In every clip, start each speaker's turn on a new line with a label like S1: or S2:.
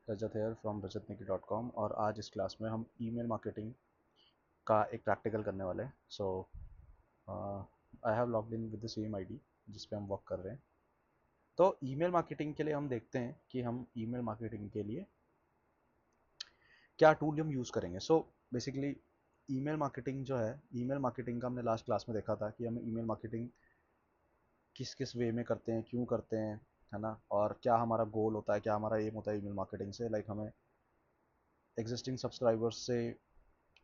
S1: Rajat hair from rajatniki.com। और आज इस क्लास में हम ईमेल मार्केटिंग का एक प्रैक्टिकल करने वाले हैं। So I have logged in with the same ID जिस पे हम वर्क कर रहे हैं। तो ईमेल मार्केटिंग के लिए हम देखते हैं कि हम ईमेल मार्केटिंग के लिए क्या टूल हम यूज़ करेंगे। सो बेसिकली ईमेल मार्केटिंग जो है, ईमेल मार्केटिंग का हमने लास्ट क्लास में देखा था कि हम ईमेल मार्केटिंग किस किस वे में करते हैं, क्यों करते हैं, है ना, और क्या हमारा गोल होता है, क्या हमारा एम होता है ईमेल मार्केटिंग से। लाइक हमें एग्जिस्टिंग सब्सक्राइबर्स से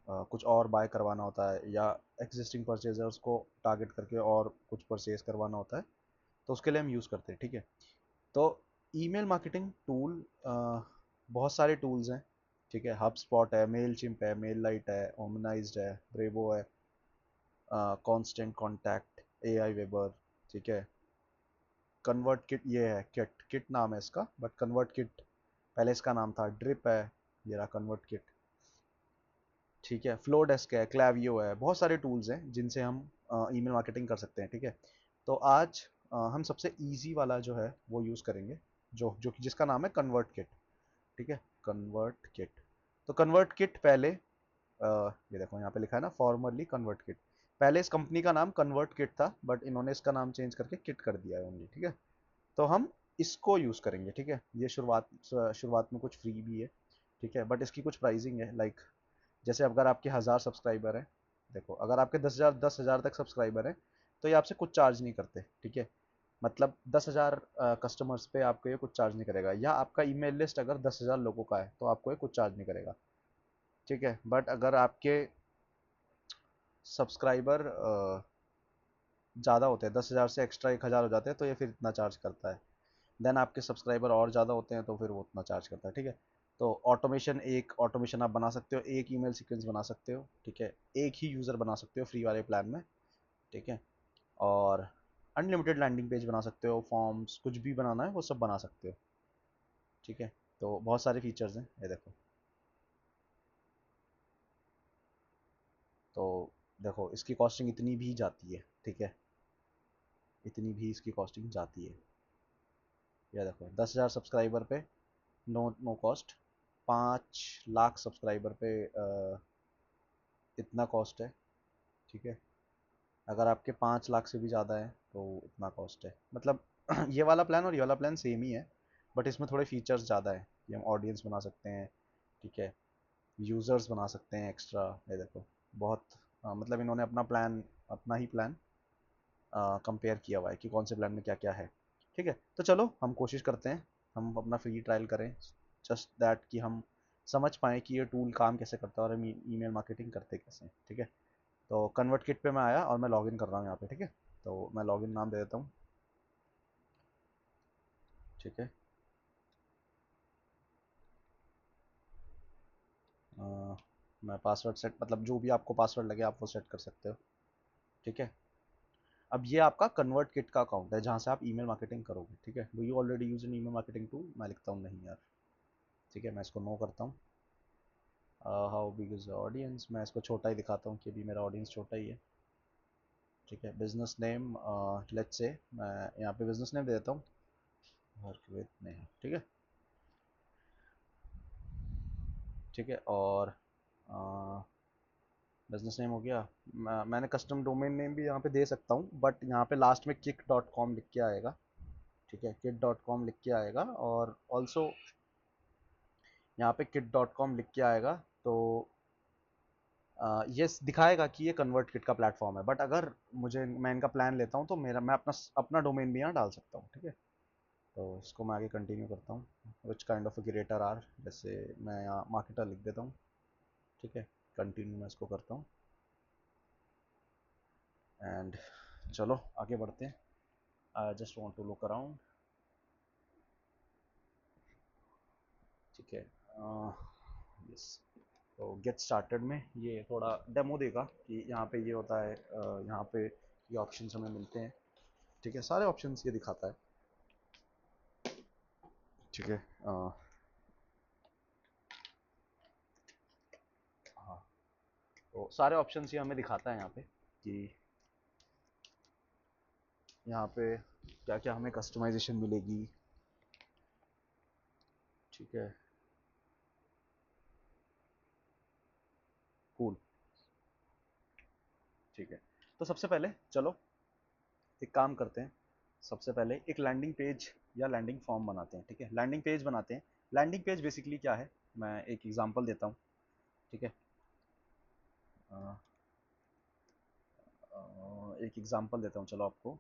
S1: कुछ और बाय करवाना होता है, या एग्जिस्टिंग परचेजर्स को टारगेट करके और कुछ परचेज करवाना होता है, तो उसके लिए हम यूज़ करते हैं। ठीक है, तो ईमेल मार्केटिंग टूल बहुत सारे टूल्स हैं। ठीक है, हब स्पॉट है, मेल चिम्प है, मेल लाइट है, ओमनाइज्ड है, ब्रेवो है, कॉन्स्टेंट कॉन्टैक्ट, ए आई वेबर। ठीक है, कन्वर्ट किट, ये है किट, किट नाम है इसका, बट कन्वर्ट किट पहले इसका नाम था। ड्रिप है, ये रहा कन्वर्ट किट। ठीक है, फ्लो डेस्क है, क्लैवियो है, बहुत सारे टूल्स हैं जिनसे हम ईमेल मार्केटिंग कर सकते हैं। ठीक है, तो आज हम सबसे इजी वाला जो है वो यूज़ करेंगे, जो जो जिसका नाम है कन्वर्ट किट। ठीक है, कन्वर्ट किट। तो कन्वर्ट किट पहले ये देखो यहाँ पे लिखा है ना, फॉर्मरली कन्वर्ट किट। पहले इस कंपनी का नाम कन्वर्ट किट था, बट इन्होंने इसका नाम चेंज करके किट कर दिया है ओनली। ठीक है, तो हम इसको यूज़ करेंगे। ठीक है, ये शुरुआत में कुछ फ्री भी है। ठीक है, बट इसकी कुछ प्राइसिंग है। लाइक जैसे अगर आपके 1000 सब्सक्राइबर हैं, देखो अगर आपके 10,000 तक सब्सक्राइबर हैं तो ये आपसे कुछ चार्ज नहीं करते। ठीक है, मतलब 10,000 कस्टमर्स पे आपको ये कुछ चार्ज नहीं करेगा, या आपका ईमेल लिस्ट अगर 10,000 लोगों का है तो आपको ये कुछ चार्ज नहीं करेगा। ठीक है, बट अगर आपके सब्सक्राइबर ज़्यादा होते हैं, 10,000 से एक्स्ट्रा 1,000 हो जाते हैं, तो ये फिर इतना चार्ज करता है। देन आपके सब्सक्राइबर और ज़्यादा होते हैं तो फिर वो उतना चार्ज करता है। ठीक है, तो एक ऑटोमेशन आप बना सकते हो, एक ईमेल सीक्वेंस बना सकते हो। ठीक है, एक ही यूज़र बना सकते हो फ्री वाले प्लान में। ठीक है, और अनलिमिटेड लैंडिंग पेज बना सकते हो, फॉर्म्स, कुछ भी बनाना है वो सब बना सकते हो। ठीक है, तो बहुत सारे फीचर्स हैं, ये देखो। तो देखो इसकी कॉस्टिंग इतनी भी जाती है। ठीक है, इतनी भी इसकी कॉस्टिंग जाती है। ये देखो 10,000 सब्सक्राइबर पे no no cost, 5 lakh subscriber पे इतना कॉस्ट है। ठीक है, अगर आपके 5 लाख से भी ज़्यादा है तो इतना कॉस्ट है। मतलब ये वाला प्लान और ये वाला प्लान सेम ही है, बट इसमें थोड़े फीचर्स ज़्यादा है कि हम ऑडियंस बना सकते हैं। ठीक है, यूज़र्स बना सकते हैं एक्स्ट्रा। ये देखो बहुत मतलब इन्होंने अपना प्लान, अपना ही प्लान कंपेयर किया हुआ है कि कौन से प्लान में क्या क्या है। ठीक है, तो चलो हम कोशिश करते हैं, हम अपना फ्री ट्रायल करें, जस्ट दैट कि हम समझ पाएँ कि ये टूल काम कैसे करता है और हम ईमेल मार्केटिंग करते कैसे हैं। ठीक है, तो कन्वर्ट किट पे मैं आया और मैं लॉगिन कर रहा हूँ यहाँ पे। ठीक है, तो मैं लॉगिन नाम दे देता हूँ। ठीक है, मैं पासवर्ड सेट, मतलब जो भी आपको पासवर्ड लगे आप वो सेट कर सकते हो। ठीक है, अब ये आपका कन्वर्ट किट का अकाउंट है जहाँ से आप ईमेल मार्केटिंग करोगे। ठीक है, do you already use N email marketing tool? मैं लिखता हूँ नहीं यार। ठीक है, मैं इसको नो करता हूँ। How big is the audience, मैं इसको छोटा ही दिखाता हूँ कि अभी मेरा ऑडियंस छोटा ही है। ठीक है, बिजनेस नेम, लेट्स से मैं यहाँ पे बिजनेस नेम दे देता हूँ, वर्क विद नेम। ठीक है, ठीक है, और बिजनेस नेम हो गया। मैंने कस्टम डोमेन नेम भी यहाँ पे दे सकता हूँ, बट यहाँ पे लास्ट में kick.com लिख के आएगा। ठीक है, kick.com लिख के आएगा, और ऑल्सो यहाँ पे kick.com लिख के आएगा। तो ये दिखाएगा कि ये कन्वर्ट किट का प्लेटफॉर्म है, बट अगर मुझे, मैं इनका प्लान लेता हूँ तो मैं अपना अपना डोमेन भी यहाँ डाल सकता हूँ। ठीक है, तो इसको मैं आगे कंटिन्यू करता हूँ। Which kind of creator are, जैसे मैं यहाँ मार्केटर लिख देता हूँ। ठीक है, कंटिन्यू मैं इसको करता हूँ, एंड चलो आगे बढ़ते हैं। I just want to look around. ठीक है, यस, तो गेट स्टार्टेड में ये थोड़ा डेमो देगा कि यहाँ पे ये होता है, यहाँ पे ये ऑप्शंस हमें मिलते हैं। ठीक है, सारे ऑप्शंस ये दिखाता है। ठीक है, हाँ, तो सारे ऑप्शंस ये हमें दिखाता है यहाँ पे कि यहाँ पे क्या क्या हमें कस्टमाइजेशन मिलेगी। ठीक है, कूल। ठीक है, तो सबसे पहले चलो एक काम करते हैं, सबसे पहले एक लैंडिंग पेज या लैंडिंग फॉर्म बनाते हैं। ठीक है, लैंडिंग पेज बनाते हैं। लैंडिंग पेज बेसिकली क्या है, मैं एक एग्जांपल देता हूँ। ठीक है, एक एग्जांपल देता हूँ चलो आपको।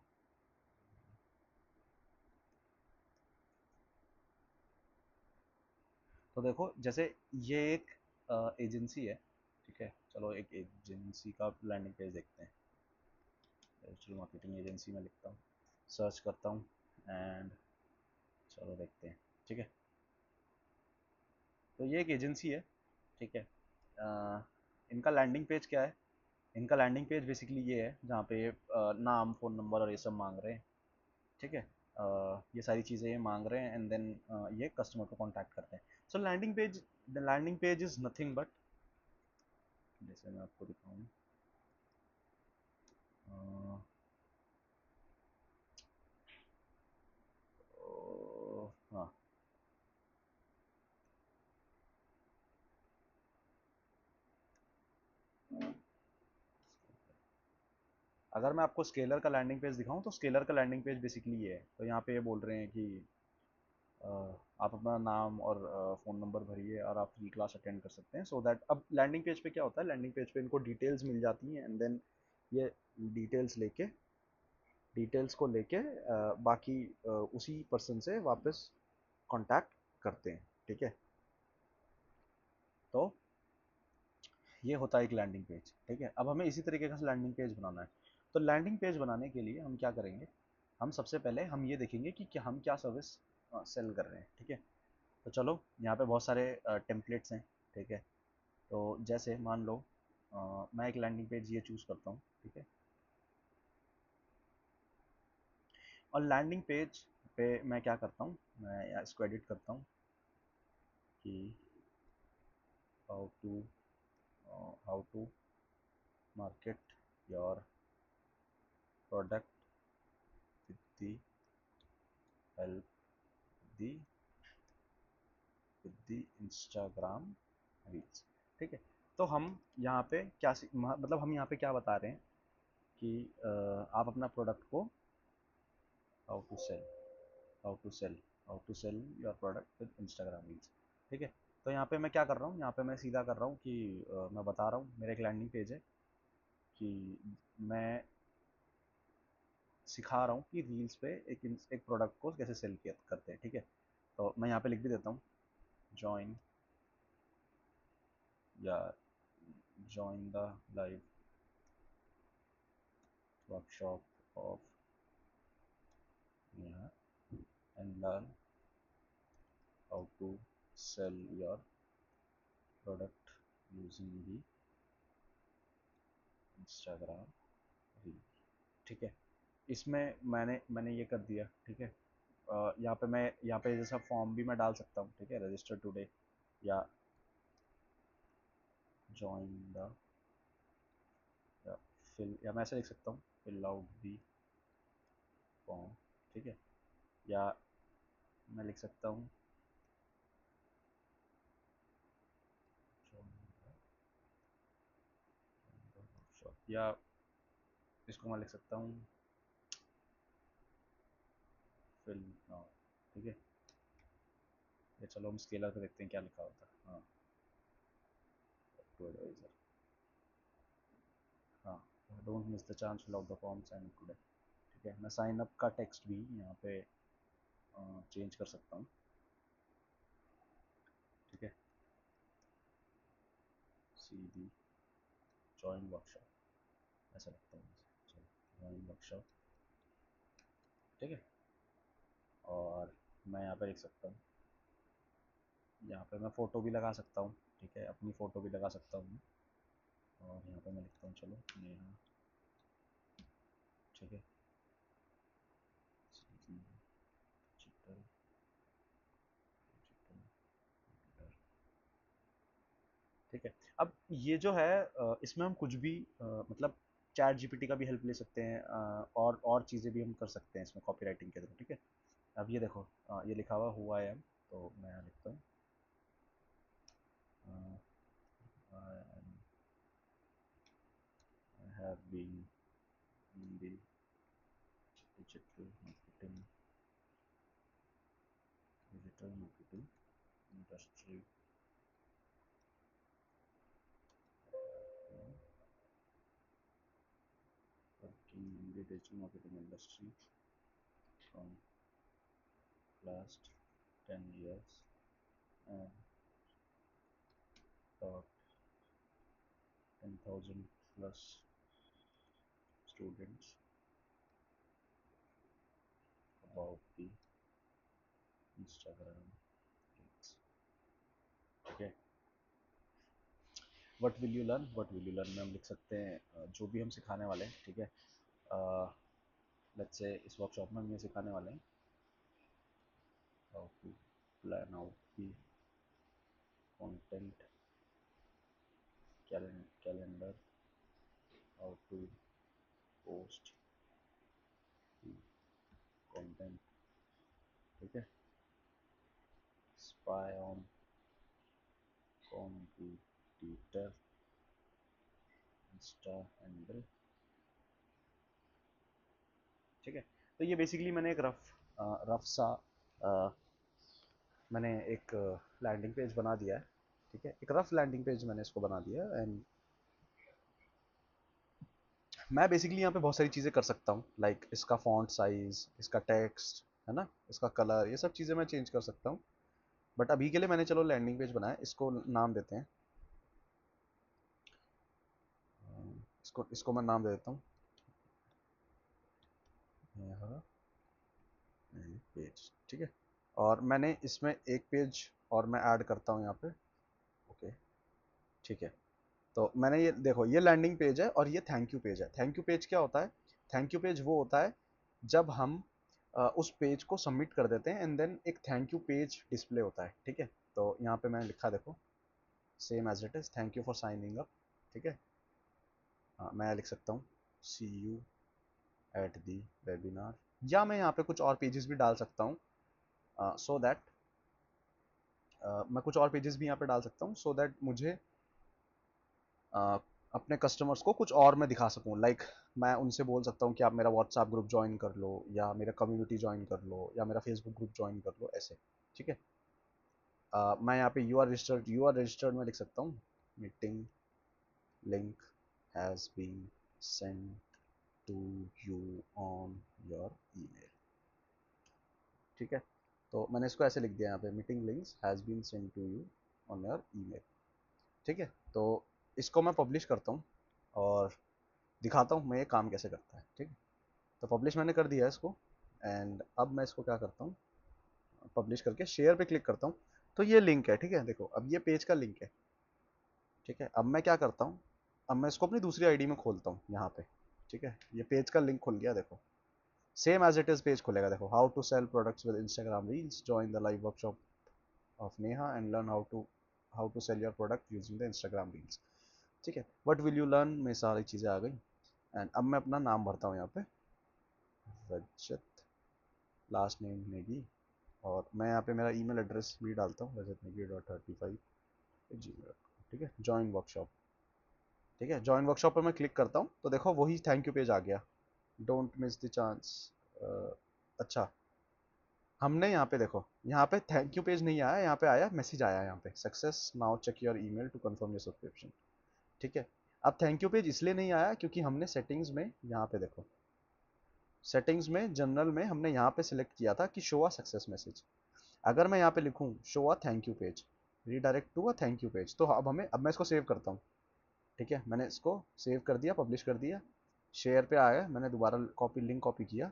S1: तो देखो, जैसे ये एक एजेंसी है। ठीक है, चलो एक एजेंसी का लैंडिंग पेज देखते हैं। डिजिटल मार्केटिंग एजेंसी में लिखता हूँ, सर्च करता हूँ एंड चलो देखते हैं। ठीक है, तो ये एक एजेंसी है। ठीक है, इनका लैंडिंग पेज क्या है, इनका लैंडिंग पेज बेसिकली ये है जहाँ पे नाम, फ़ोन नंबर और ये सब मांग रहे हैं। ठीक है, ये सारी चीज़ें ये मांग रहे हैं एंड देन ये कस्टमर को कांटेक्ट करते हैं। So landing page is nothing but, जैसे मैं आपको दिखाऊँ, हाँ, अगर मैं आपको स्केलर का लैंडिंग पेज दिखाऊं तो स्केलर का लैंडिंग पेज बेसिकली ये है। तो यहाँ पे ये बोल रहे हैं कि अ, आप अपना नाम और फ़ोन नंबर भरिए और आप फ्री क्लास अटेंड कर सकते हैं। सो दैट अब लैंडिंग पेज पे क्या होता है, लैंडिंग पेज पे इनको डिटेल्स मिल जाती हैं एंड देन ये डिटेल्स लेके डिटेल्स को लेके बाकी उसी पर्सन से वापस कांटेक्ट करते हैं। ठीक है, तो ये होता है एक लैंडिंग पेज। ठीक है, अब हमें इसी तरीके का लैंडिंग पेज बनाना है। तो लैंडिंग पेज बनाने के लिए हम क्या करेंगे, हम सबसे पहले हम ये देखेंगे कि क्या हम क्या सर्विस सेल कर रहे हैं। ठीक है, तो चलो यहाँ पे बहुत सारे टेम्पलेट्स हैं। ठीक है, तो जैसे मान लो मैं एक लैंडिंग पेज ये चूज़ करता हूँ। ठीक है, और लैंडिंग पेज पे मैं क्या करता हूँ, मैं इसको एडिट करता हूँ कि how to how to market your product with the help the with the Instagram reels. ठीक है, तो हम यहाँ पे क्या मतलब हम यहाँ पे क्या बता रहे हैं कि आप अपना प्रोडक्ट को how to sell how to sell how to sell your product with Instagram reels. ठीक है, तो यहाँ पे मैं क्या कर रहा हूँ, यहाँ पे मैं सीधा कर रहा हूँ कि मैं बता रहा हूँ, मेरा एक लैंडिंग पेज है कि मैं सिखा रहा हूँ कि रील्स पे एक प्रोडक्ट को कैसे सेल किया करते हैं। ठीक है, तो मैं यहाँ पे लिख भी देता हूँ, जॉइन या join the live workshop of Neha and learn how to sell your product using the Instagram reel। ठीक है, इसमें मैंने ये कर दिया। ठीक है, यहाँ पे जैसा फॉर्म भी मैं डाल सकता हूँ। ठीक है, रजिस्टर टुडे या जॉइन द या फिल, या मैं ऐसे लिख सकता हूँ, फिल आउट दी फॉर्म। ठीक है, या मैं लिख सकता हूँ या इसको मैं लिख सकता हूँ फिल नाउ। ठीक है, ये चलो हम स्केलर पे देखते हैं क्या लिखा होता है। हाँ, टू एडवाइजर। हाँ, don't miss the chance, fill out the form, sign up today. ठीक है, मैं साइन अप का टेक्स्ट भी यहाँ पे चेंज कर सकता हूँ। ठीक है, सी दी जॉइन वर्कशॉप ऐसा लगता है मुझे। चलो, जॉइन वर्कशॉप। ठीक है, और मैं यहाँ पे लिख सकता हूँ, यहाँ पे मैं फ़ोटो भी लगा सकता हूँ। ठीक है, अपनी फ़ोटो भी लगा सकता हूँ। और यहाँ पे मैं लिखता हूँ चलो नेहा। ठीक है, डिजिटल डिजिटल। ठीक है, अब ये जो है इसमें हम कुछ भी मतलब चैट जीपीटी का भी हेल्प ले सकते हैं, और चीज़ें भी हम कर सकते हैं इसमें कॉपी राइटिंग के थ्रू। ठीक है, अब ये देखो, ये लिखा हुआ हु आई एम, तो मैं यहाँ लिखता हूँ I am being in the digital marketing industry, working in the digital marketing industry from last 10 years and taught 10,000 plus students about the Instagram links. Okay, what will you learn? What will you learn में हम लिख सकते हैं जो भी हम सिखाने वाले हैं, ठीक है। लेट्स से इस वर्कशॉप में हम ये सिखाने वाले हैं how to plan out the content calendar, how to post the content, ठीक है। spy on competitor Insta handle, ठीक है। तो ये बेसिकली मैंने एक रफ सा मैंने एक लैंडिंग पेज बना दिया है, ठीक है। एक रफ लैंडिंग पेज मैंने इसको बना दिया है एंड मैं बेसिकली यहाँ पे बहुत सारी चीज़ें कर सकता हूँ, लाइक इसका फॉन्ट साइज, इसका टेक्स्ट, है ना, इसका कलर, ये सब चीज़ें मैं चेंज कर सकता हूँ। बट अभी के लिए मैंने चलो लैंडिंग पेज बनाया, इसको नाम देते हैं, इसको इसको मैं नाम दे देता हूँ यहाँ पेज, ठीक है। और मैंने इसमें एक पेज और मैं ऐड करता हूँ यहाँ पे, ओके, ठीक है। तो मैंने ये देखो, ये लैंडिंग पेज है और ये थैंक यू पेज है। थैंक यू पेज क्या होता है? थैंक यू पेज वो होता है जब हम उस पेज को सबमिट कर देते हैं एंड देन एक थैंक यू पेज डिस्प्ले होता है, ठीक है। तो यहाँ पे मैंने लिखा देखो, same as it is, thank you for signing up, ठीक है। मैं लिख सकता हूँ see you at the webinar, या मैं यहाँ पे कुछ और पेजेस भी डाल सकता हूँ सो दैट मैं कुछ और पेजेस भी यहाँ पे डाल सकता हूँ सो दैट मुझे अपने कस्टमर्स को कुछ और मैं दिखा सकूं। लाइक मैं उनसे बोल सकता हूं कि आप मेरा व्हाट्सएप ग्रुप ज्वाइन कर लो, या मेरा कम्युनिटी ज्वाइन कर लो, या मेरा फेसबुक ग्रुप ज्वाइन कर लो, ऐसे, ठीक है। मैं यहाँ पे यू आर रजिस्टर्ड में लिख सकता हूँ meeting link has been send to you on your email, ठीक है। तो मैंने इसको ऐसे लिख दिया यहाँ पे, meeting links has been send to you on your email, ठीक है। तो इसको मैं पब्लिश करता हूँ और दिखाता हूँ मैं ये काम कैसे करता है, ठीक है। तो पब्लिश मैंने कर दिया है इसको एंड अब मैं इसको क्या करता हूँ, पब्लिश करके शेयर पे क्लिक करता हूँ। तो ये लिंक है, ठीक है, देखो अब ये पेज का लिंक है, ठीक है। अब मैं क्या करता हूँ, अब मैं इसको अपनी दूसरी आईडी में खोलता हूँ यहाँ पे, ठीक है। ये पेज का लिंक खुल गया, देखो same as it is page खुलेगा, देखो how to sell products with Instagram reels, join the live workshop of Neha and learn how to sell your product using the Instagram reels, ठीक है। व्हाट विल यू लर्न में सारी चीज़ें आ गई and अब मैं अपना नाम भरता हूँ यहाँ पे, रजत, लास्ट नेम नेगी, और मैं यहाँ पे मेरा ईमेल एड्रेस भी डालता हूँ, rajatnegi.35@gmail.com, ठीक है। ज्वाइन वर्कशॉप, ठीक है। ज्वाइन वर्कशॉप पर मैं क्लिक करता हूँ तो देखो वही थैंक यू पेज आ गया, डोंट मिस द चांस। अच्छा, हमने यहाँ पे देखो, यहाँ पे थैंक यू पेज नहीं आया, यहाँ पे आया मैसेज, आया यहाँ पे success now check your email to confirm your subscription, ठीक है। अब थैंक यू पेज इसलिए नहीं आया क्योंकि हमने सेटिंग्स में, यहाँ पे देखो सेटिंग्स में जनरल में हमने यहाँ पे सिलेक्ट किया था कि शो अ सक्सेस मैसेज। अगर मैं यहाँ पे लिखूँ show a thank you page, redirect to a thank you page, तो अब मैं इसको सेव करता हूँ, ठीक है। मैंने इसको सेव कर दिया, पब्लिश कर दिया, शेयर पे आया, मैंने दोबारा कॉपी लिंक कॉपी किया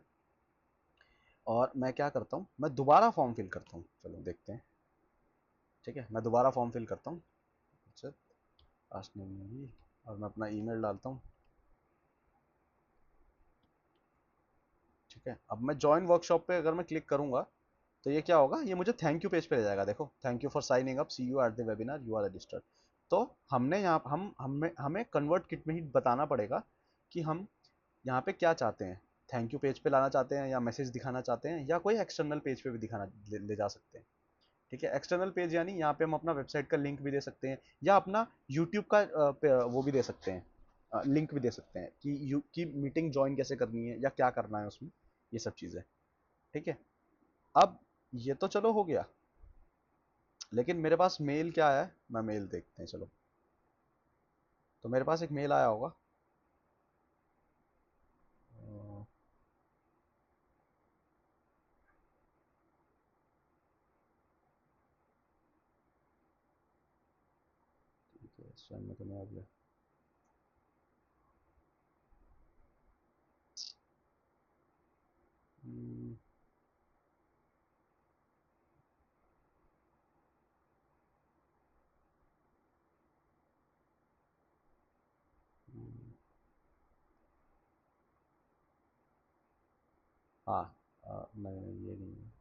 S1: और मैं क्या करता हूँ, मैं दोबारा फॉर्म फिल करता हूँ, चलो देखते हैं, ठीक है। मैं दोबारा फॉर्म फिल करता हूँ, अच्छा लास्ट नेम में भी, और मैं अपना ईमेल डालता हूँ, ठीक है। अब मैं ज्वाइन वर्कशॉप पे अगर मैं क्लिक करूंगा तो ये क्या होगा, ये मुझे थैंक यू पेज पे ले जाएगा, देखो thank you for signing up, see you at the webinar, you are registered. तो हमने यहाँ हमें हमें कन्वर्ट किट में ही बताना पड़ेगा कि हम यहाँ पे क्या चाहते हैं, थैंक यू पेज पे लाना चाहते हैं, या मैसेज दिखाना चाहते हैं, या कोई एक्सटर्नल पेज पे भी दिखाना ले जा सकते हैं, ठीक है। एक्सटर्नल पेज यानी यहाँ पे हम अपना वेबसाइट का लिंक भी दे सकते हैं, या अपना यूट्यूब का वो भी दे सकते हैं, लिंक भी दे सकते हैं कि यू की मीटिंग ज्वाइन कैसे करनी है या क्या करना है उसमें, ये सब चीज़ें। ठीक है, अब ये तो चलो हो गया, लेकिन मेरे पास मेल क्या आया है, मैं मेल देखते हैं चलो। तो मेरे पास एक मेल आया होगा। अ, ठीक है, स्वयं में तो नहीं आ गया। हम्म, हम्म, हाँ, नहीं नहीं ये नहीं है।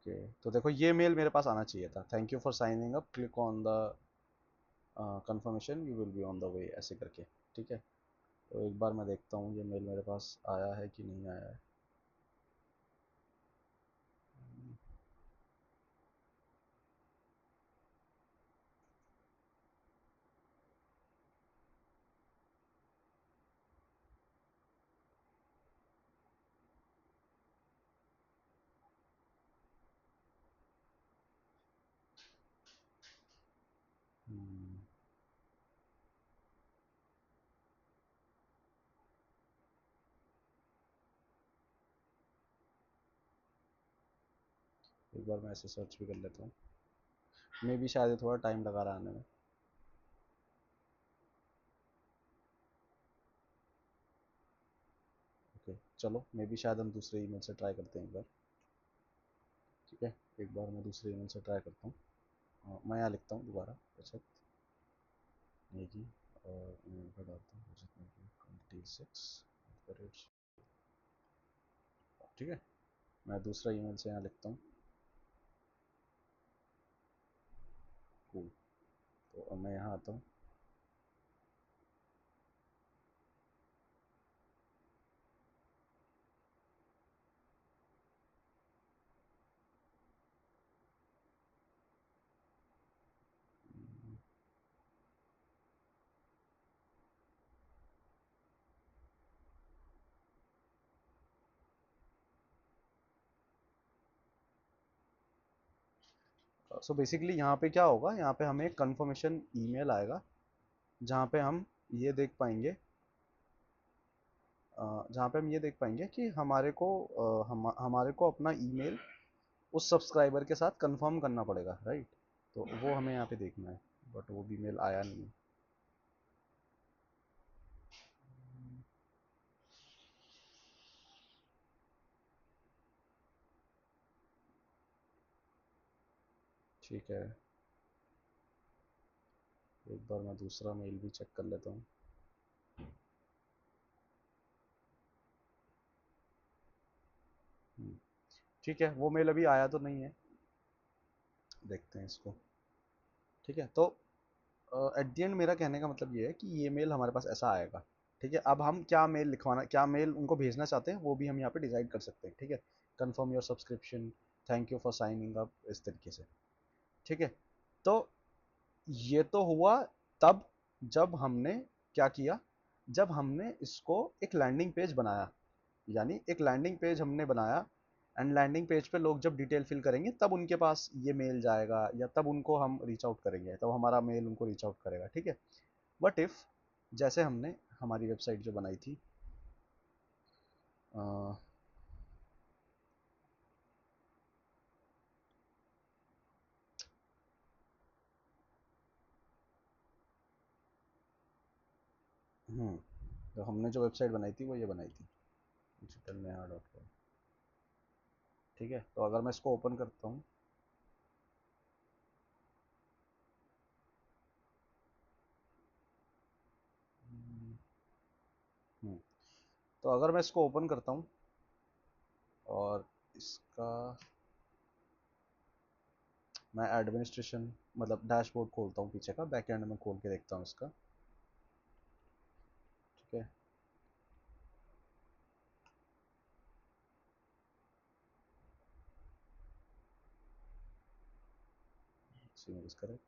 S1: ओके, तो देखो ये मेल मेरे पास आना चाहिए था, thank you for signing up, click on the confirmation, you will be on the way, ऐसे करके। ठीक है, तो एक बार मैं देखता हूँ ये मेल मेरे पास आया है कि नहीं आया है। हम्म, एक बार मैं ऐसे सर्च भी कर लेता हूँ, मे भी शायद ये थोड़ा टाइम लगा रहा आने में। ओके, चलो मे भी शायद हम दूसरे ईमेल से ट्राई करते हैं एक बार। ठीक है, एक बार मैं दूसरे ईमेल से ट्राई करता हूँ। मैं यहाँ लिखता हूँ दोबारा, अच्छा नेगी, और ईमेल पर डालता हूँ रजत नेगी 26। ठीक है, मैं दूसरा ईमेल से यहाँ लिखता हूँ। कूल, तो अब मैं यहाँ आता हूँ। सो बेसिकली यहाँ पे क्या होगा, यहाँ पे हमें कंफर्मेशन ईमेल आएगा, जहाँ पे हम ये देख पाएंगे, जहाँ पे हम ये देख पाएंगे कि हमारे को अपना ईमेल उस सब्सक्राइबर के साथ कंफर्म करना पड़ेगा, राइट। तो वो हमें यहाँ पे देखना है, बट वो भी मेल आया नहीं है। ठीक है, एक बार मैं दूसरा मेल भी चेक कर लेता हूँ। हम्म, ठीक है, वो मेल अभी आया तो नहीं है, देखते हैं इसको। ठीक है, तो एट द एंड मेरा कहने का मतलब ये है कि ये मेल हमारे पास ऐसा आएगा। ठीक है, अब हम क्या मेल लिखवाना, क्या मेल उनको भेजना चाहते हैं, वो भी हम यहाँ पे डिसाइड कर सकते हैं। ठीक है, confirm your subscription, thank you for signing up, इस तरीके से। ठीक है, तो ये तो हुआ तब जब हमने क्या किया, जब हमने इसको एक लैंडिंग पेज बनाया, यानी एक लैंडिंग पेज हमने बनाया, एंड लैंडिंग पेज पे लोग जब डिटेल फिल करेंगे तब उनके पास ये मेल जाएगा, या तब उनको हम रीच आउट करेंगे, तब हमारा मेल उनको रीच आउट करेगा। ठीक है, बट इफ़ जैसे हमने हमारी वेबसाइट जो बनाई थी, अ, तो हमने जो वेबसाइट बनाई थी वो ये बनाई थी, डिजिटल नेहा डॉट कॉम। ठीक है, तो अगर मैं इसको ओपन करता हूँ, हम्म, तो अगर मैं इसको ओपन करता हूँ और इसका मैं एडमिनिस्ट्रेशन मतलब डैशबोर्ड खोलता हूँ, पीछे का बैक एंड में खोल के देखता हूँ इसका। ठीक है, this email is correct.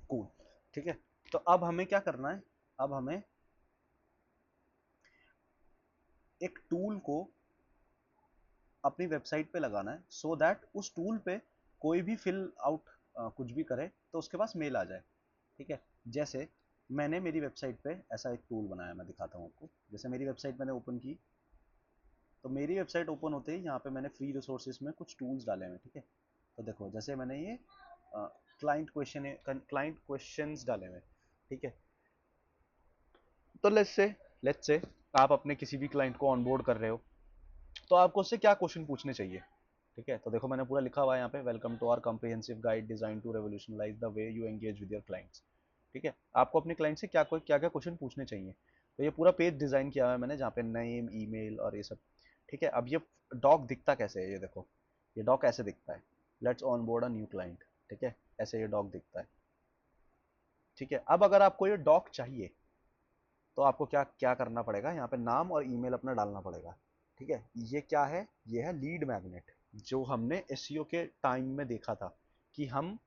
S1: Cool. ठीक है, तो अब हमें क्या करना है, अब हमें एक टूल को अपनी वेबसाइट पे लगाना है सो दैट उस टूल पे कोई भी फिल आउट कुछ भी करे तो उसके पास मेल आ जाए। ठीक है, जैसे मैंने मेरी वेबसाइट पे ऐसा एक टूल बनाया, मैं दिखाता हूँ आपको। जैसे मेरी वेबसाइट मैंने ओपन की, तो मेरी वेबसाइट ओपन होते ही यहाँ पे मैंने फ्री रिसोर्सेज में कुछ टूल्स डाले हैं। ठीक है, तो देखो जैसे मैंने ये क्लाइंट क्वेश्चंस डाले हुए। ठीक है, तो लेट्स से आप अपने किसी भी क्लाइंट को ऑनबोर्ड कर रहे हो, तो आपको उससे क्या क्वेश्चन पूछने चाहिए। ठीक है, तो देखो मैंने पूरा लिखा हुआ है यहाँ पे, welcome to our comprehensive guide design to revolutionalise the way you engage with your clients. ठीक है, आपको अपने क्लाइंट से क्या क्या क्या क्वेश्चन पूछने चाहिए। तो ये पूरा पेज डिजाइन किया हुआ है मैंने, जहाँ पे नेम, ईमेल और ये सब। ठीक है, अब ये डॉक दिखता कैसे है, ये देखो, ये डॉक ऐसे दिखता है, let's on board a new client. ठीक है, ऐसे ये डॉक दिखता है। ठीक है, अब अगर आपको ये डॉक चाहिए तो आपको क्या क्या करना पड़ेगा, यहाँ पे नाम और ईमेल अपना डालना पड़ेगा। ठीक है, ये क्या है, ये है लीड मैग्नेट, जो हमने एसईओ के टाइम में देखा था कि हम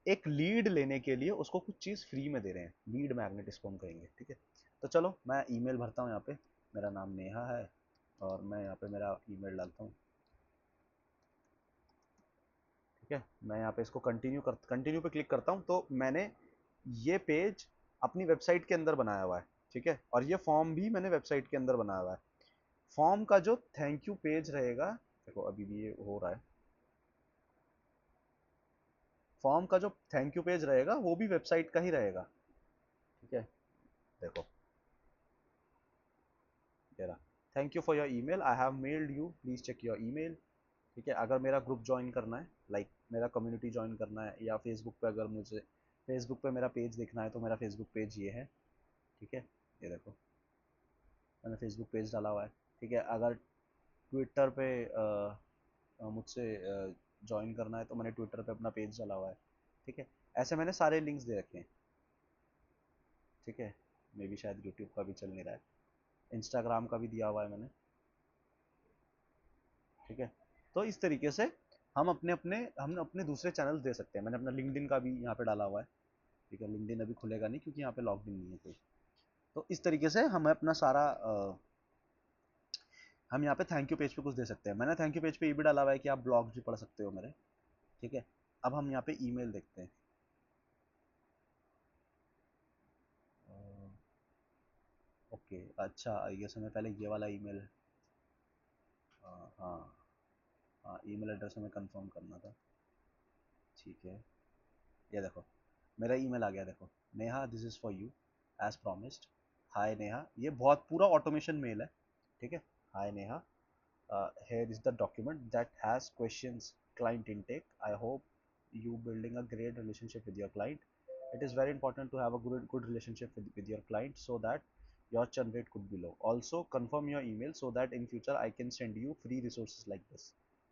S1: एक लीड लेने के लिए उसको कुछ चीज़ फ्री में दे रहे हैं, लीड मैग्नेट इसको हम कहेंगे। ठीक है, तो चलो मैं ईमेल भरता हूँ यहाँ पे, मेरा नाम नेहा है और मैं यहाँ पे मेरा ईमेल डालता हूँ। ठीक है, मैं यहाँ पे इसको कंटिन्यू पे क्लिक करता हूँ, तो मैंने ये पेज अपनी वेबसाइट के अंदर बनाया हुआ है। ठीक है, और ये फॉर्म भी मैंने वेबसाइट के अंदर बनाया हुआ है। फॉर्म का जो थैंक यू पेज रहेगा, देखो अभी भी ये हो रहा है, फॉर्म का जो थैंक यू पेज रहेगा वो भी वेबसाइट का ही रहेगा। ठीक है, देखो ये रहा, thank you for your email, I have mailed you, please check your email. ठीक है, अगर मेरा ग्रुप ज्वाइन करना है, लाइक मेरा कम्युनिटी ज्वाइन करना है, या फेसबुक पे अगर मुझे फेसबुक पे मेरा पेज देखना है, तो मेरा फेसबुक पेज ये है। ठीक है, ये देखो मैंने फेसबुक पेज डाला हुआ है। ठीक है, अगर ट्विटर पे मुझसे ज्वाइन करना है, तो मैंने ट्विटर पे अपना पेज डाला हुआ है। ठीक है, ऐसे मैंने सारे लिंक्स दे रखे हैं। ठीक है, मे भी शायद यूट्यूब का भी चल नहीं रहा है, इंस्टाग्राम का भी दिया हुआ है मैंने। ठीक है, तो इस तरीके से हम अपने दूसरे चैनल दे सकते हैं। मैंने अपना लिंक्डइन का भी यहाँ पे डाला हुआ है। ठीक है, लिंक्डइन अभी खुलेगा नहीं क्योंकि यहाँ पे लॉगिन नहीं है कोई। तो इस तरीके से हम अपना सारा हम यहाँ पे थैंक यू पेज पे कुछ दे सकते हैं। मैंने थैंक यू पेज पे ये भी डाला हुआ है कि आप ब्लॉग्स भी पढ़ सकते हो मेरे। ठीक है, अब हम यहाँ पे ईमेल देखते हैं। ओके, अच्छा ये समय पहले ये वाला ईमेल, हाँ हाँ, ईमेल एड्रेस हमें कंफर्म करना था। ठीक है, ये देखो मेरा ईमेल आ गया, देखो, Neha this is for you as promised. Hi Neha, ये बहुत पूरा ऑटोमेशन मेल है। ठीक है, हाय Neha, here is the document that has questions client intake. I hope you building a great relationship with your client. It is very important to have a good relationship with your client so that your churn rate could be low. Also confirm your email so that in future I can send you free resources like this.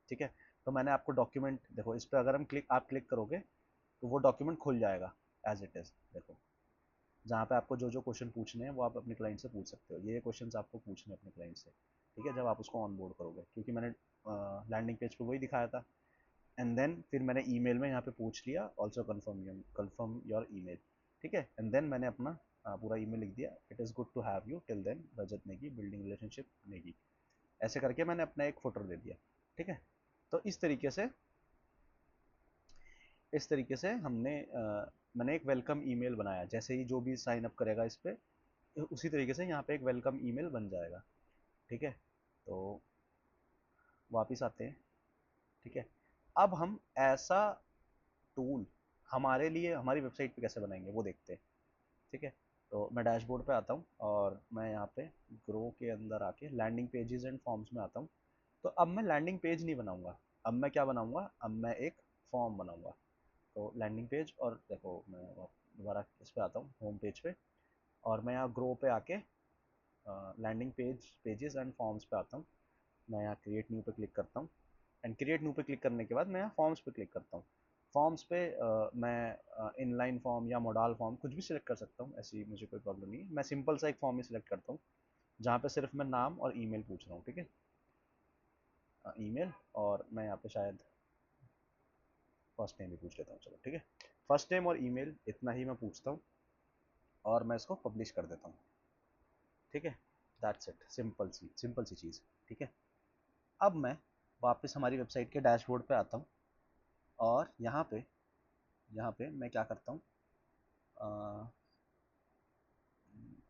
S1: ठीक है, तो मैंने आपको document देखो, इस पर अगर आप क्लिक करोगे तो वो डॉक्यूमेंट खुल जाएगा एज इट इज़। देखो जहाँ पे आपको जो जो क्वेश्चन पूछने हैं वो आप अपने क्लाइंट से पूछ सकते हो, ये क्वेश्चन आपको पूछने हैं अपने क्लाइंट से। ठीक है, जब आप उसको ऑन बोर्ड करोगे, क्योंकि मैंने लैंडिंग पेज पे वही दिखाया था। एंड देन फिर मैंने ईमेल में यहाँ पे पूछ लिया, ऑल्सो कन्फर्म योर ईमेल। ठीक है, एंड देन मैंने अपना पूरा ईमेल लिख दिया, it is good to have you till then Rajat Negi building relationship Negi, ऐसे करके मैंने अपना एक फोटो दे दिया। ठीक है, तो इस तरीके से मैंने एक वेलकम ईमेल बनाया, जैसे ही जो भी साइन अप करेगा इस पे, उसी तरीके से यहाँ पे एक वेलकम ईमेल बन जाएगा। ठीक है, तो वापिस आते हैं। ठीक है, अब हम ऐसा टूल हमारे लिए हमारी वेबसाइट पे कैसे बनाएंगे वो देखते हैं। ठीक है, तो मैं डैशबोर्ड पे आता हूँ और मैं यहाँ पे ग्रो के अंदर आके लैंडिंग पेजेस एंड फॉर्म्स में आता हूँ। तो अब मैं लैंडिंग पेज नहीं बनाऊंगा, अब मैं क्या बनाऊंगा, अब मैं एक फॉर्म बनाऊंगा। तो लैंडिंग पेज, और देखो मैं दोबारा इस पे आता हूँ होम पेज पे, और मैं यहाँ ग्रो पे आके लैंडिंग पेजेस एंड फॉर्म्स पे आता हूँ। मैं यहाँ क्रिएट न्यू पे क्लिक करता हूँ, एंड क्रिएट न्यू पे क्लिक करने के बाद मैं यहाँ फॉर्म्स पे क्लिक करता हूँ। फॉर्म्स पे मैं इनलाइन फॉर्म या मॉडल फॉर्म कुछ भी सिलेक्ट कर सकता हूँ, ऐसी मुझे कोई प्रॉब्लम नहीं है। मैं सिंपल सा एक फॉर्म ही सिलेक्ट करता हूँ। जहाँ पे सिर्फ मैं नाम और ईमेल पूछ रहा हूँ, ठीक है। ईमेल, और मैं यहाँ पे शायद फर्स्ट नेम भी पूछ लेता हूँ, चलो ठीक है। फर्स्ट नेम और ईमेल इतना ही मैं पूछता हूँ, और मैं इसको पब्लिश कर देता हूँ, ठीक है। दैट्स इट, सिंपल सी चीज़, ठीक है। अब मैं वापस हमारी वेबसाइट के डैशबोर्ड पे आता हूँ, और यहाँ पे मैं क्या करता हूँ,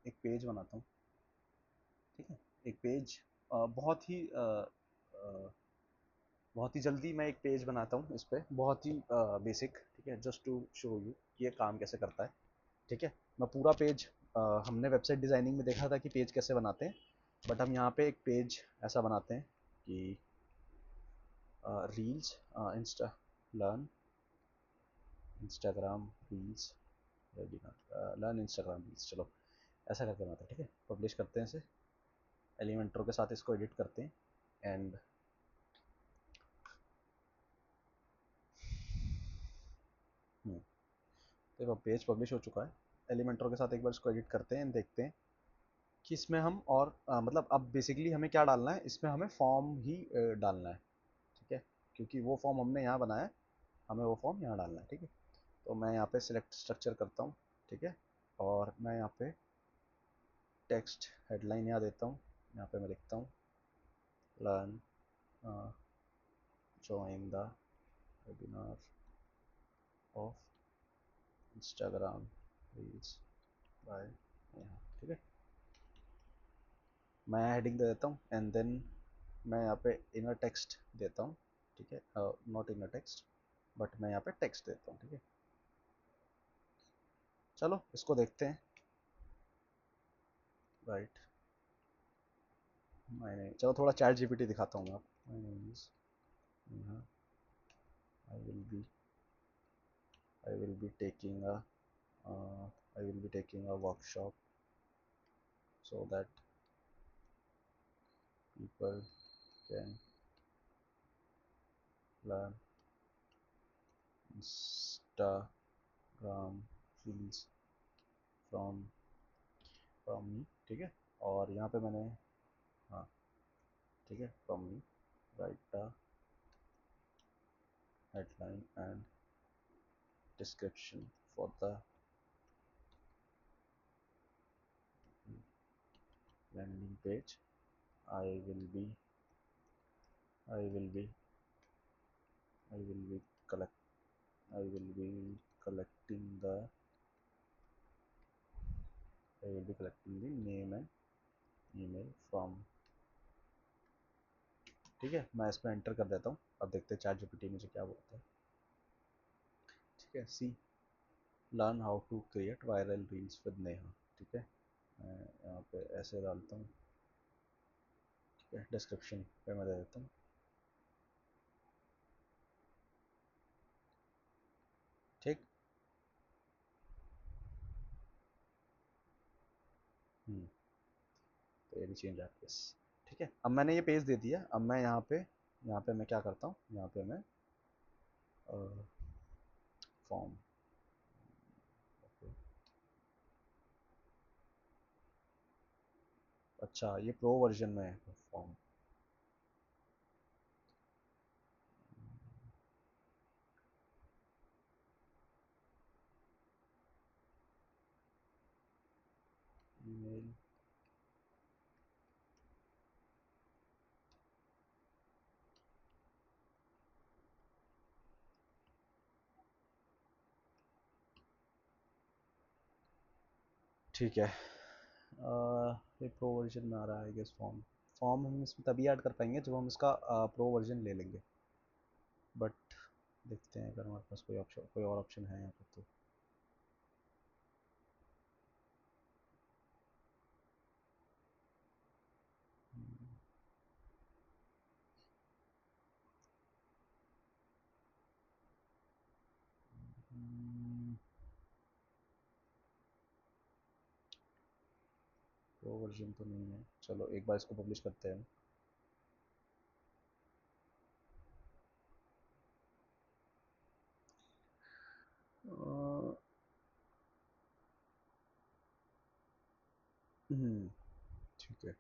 S1: एक पेज बनाता हूँ, ठीक है। एक पेज, बहुत ही जल्दी मैं एक पेज बनाता हूँ इस पर, बहुत ही बेसिक, ठीक है, जस्ट टू शो यू कि ये काम कैसे करता है, ठीक है। मैं पूरा पेज, हमने वेबसाइट डिज़ाइनिंग में देखा था कि पेज कैसे बनाते हैं, बट हम यहाँ पे एक पेज ऐसा बनाते हैं कि reels, Insta learn Instagram reels, learn Instagram reels, चलो ऐसा करके बनाते हैं, ठीक है। पब्लिश करते हैं इसे, एलिमेंटर के साथ इसको एडिट करते हैं, एंड देखो पेज पब्लिश हो चुका है। एलिमेंटर के साथ एक बार इसको एडिट करते हैं, देखते हैं कि इसमें हम और मतलब अब बेसिकली हमें क्या डालना है, इसमें हमें फॉर्म ही डालना है, ठीक है, क्योंकि वो फॉर्म हमने यहाँ बनाया है, हमें वो फॉर्म यहाँ डालना है, ठीक है। तो मैं यहाँ पे सिलेक्ट स्ट्रक्चर करता हूँ, ठीक है, और मैं यहाँ पे टेक्स्ट हेडलाइन यहाँ देता हूँ, यहाँ पे मैं लिखता हूँ learn join the webinar of Instagram Reels by Neha, ठीक है। मैं हेडिंग दे देता हूँ, एंड देन मैं यहाँ पे इनर टेक्स्ट देता हूँ, ठीक है, नॉट इनर टेक्स्ट, बट मैं यहाँ पे टेक्स्ट देता हूँ, ठीक है। चलो इसको देखते हैं, राइट। मैंने चलो थोड़ा चैट जीपीटी दिखाता हूँ मैं आपको। My name is Neha, I will be I will be taking a I will be taking a workshop so that people can learn Instagram reels from me, ठीक है। और यहाँ पे मैंने, हाँ ठीक है, from me write the headline and description for the landing page. I will be I will be I will be collect I will be collecting the I will be collecting the name and email from, ठीक है। मैं इसमें enter कर देता हूँ, अब देखते हैं चैट जीपीटी मुझे क्या बोलता है, ठीक है। See learn how to create viral reels with Neha, ठीक है। मैं यहाँ पे ऐसे डालता हूँ, ठीक है, डिस्क्रिप्शन पे मैं दे देता हूँ, ठीक। तो ये भी चेंज एड्रेस, ठीक है। अब मैंने ये पेज दे दिया, अब मैं यहाँ पे मैं क्या करता हूँ, यहाँ पे मैं फॉर्म, अच्छा ये प्रो वर्जन में है फॉर्म, ईमेल, ठीक है। ये प्रो वर्जन में आ रहा है आई गेस फॉर्म। फॉर्म हम इसमें तभी ऐड कर पाएंगे जब हम इसका प्रो वर्जन ले लेंगे, बट देखते हैं अगर हमारे पास कोई और ऑप्शन है यहाँ पे तो। प्रो वर्जन तो नहीं है, चलो एक बार इसको पब्लिश करते हैं। ठीक है।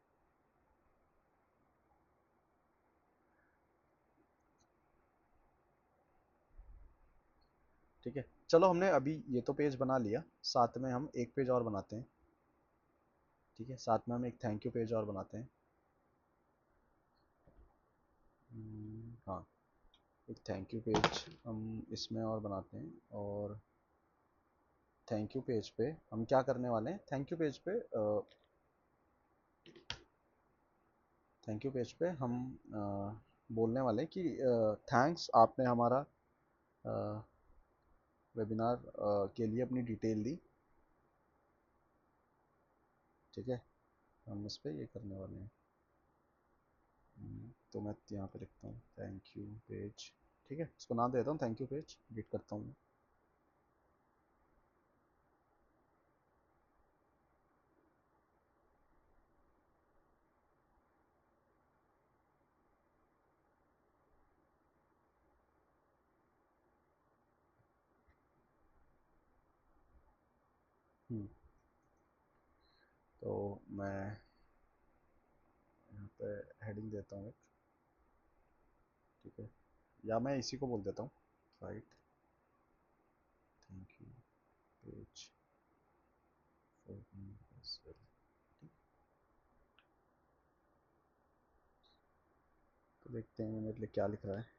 S1: ठीक है, चलो हमने अभी ये तो पेज बना लिया, साथ में हम एक पेज और बनाते हैं। ठीक है, साथ में हम एक थैंक यू पेज और बनाते हैं। हाँ, एक थैंक यू पेज हम इसमें और बनाते हैं। और थैंक यू पेज पे हम क्या करने वाले हैं, थैंक यू पेज पे हम बोलने वाले हैं कि थैंक्स, आपने हमारा वेबिनार के लिए अपनी डिटेल दी। ठीक है, हम इस पे ये करने वाले हैं। तो मैं यहाँ पे लिखता हूँ थैंक यू पेज। ठीक है, इसको नाम दे देता हूँ थैंक यू पेज, एडिट करता हूँ मैं। हम्म, तो मैं यहाँ पे हेडिंग देता हूँ एक। ठीक है, या मैं इसी को बोल देता हूँ, right thank you page for me as well. तो देखते हैं मेरे लिए क्या लिख रहा है।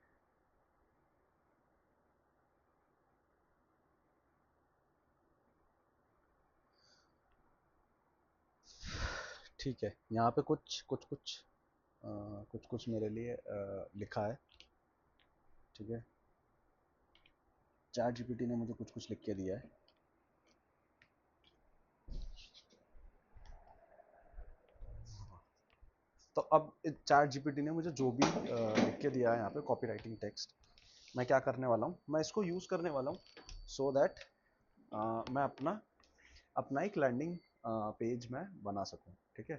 S1: ठीक है, यहाँ पे कुछ कुछ मेरे लिए लिखा है। ठीक है, चैट जीपीटी ने मुझे कुछ कुछ लिख के दिया है। तो अब चैट जीपीटी ने मुझे जो भी लिख के दिया है यहाँ पे कॉपी राइटिंग टेक्स्ट, मैं क्या करने वाला हूँ, मैं इसको यूज़ करने वाला हूँ सो दैट मैं अपना अपना एक लैंडिंग पेज में बना सकूँ। ठीक है।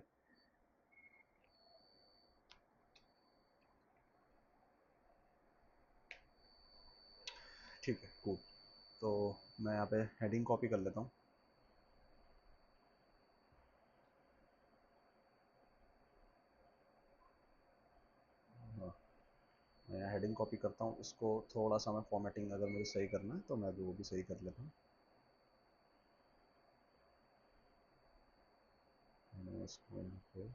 S1: ठीक है, कूल। तो मैं यहाँ पे हेडिंग कॉपी कर लेता हूँ। हाँ, मैं यहाँ हेडिंग कॉपी करता हूँ, इसको थोड़ा सा मैं फॉर्मेटिंग अगर मुझे सही करना है तो मैं वो भी सही कर लेता हूँ। मैं इसको यहाँ पे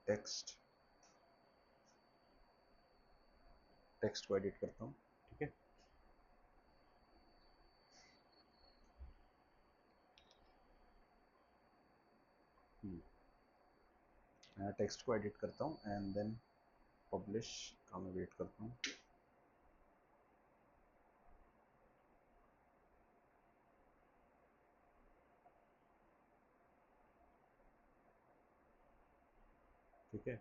S1: टेक्स्ट टेक्स्ट को एडिट करता हूँ। ठीक है। मैं टेक्स्ट को एडिट करता हूँ एंड देन पब्लिश का मैं वेट करता हूँ। ठीक है,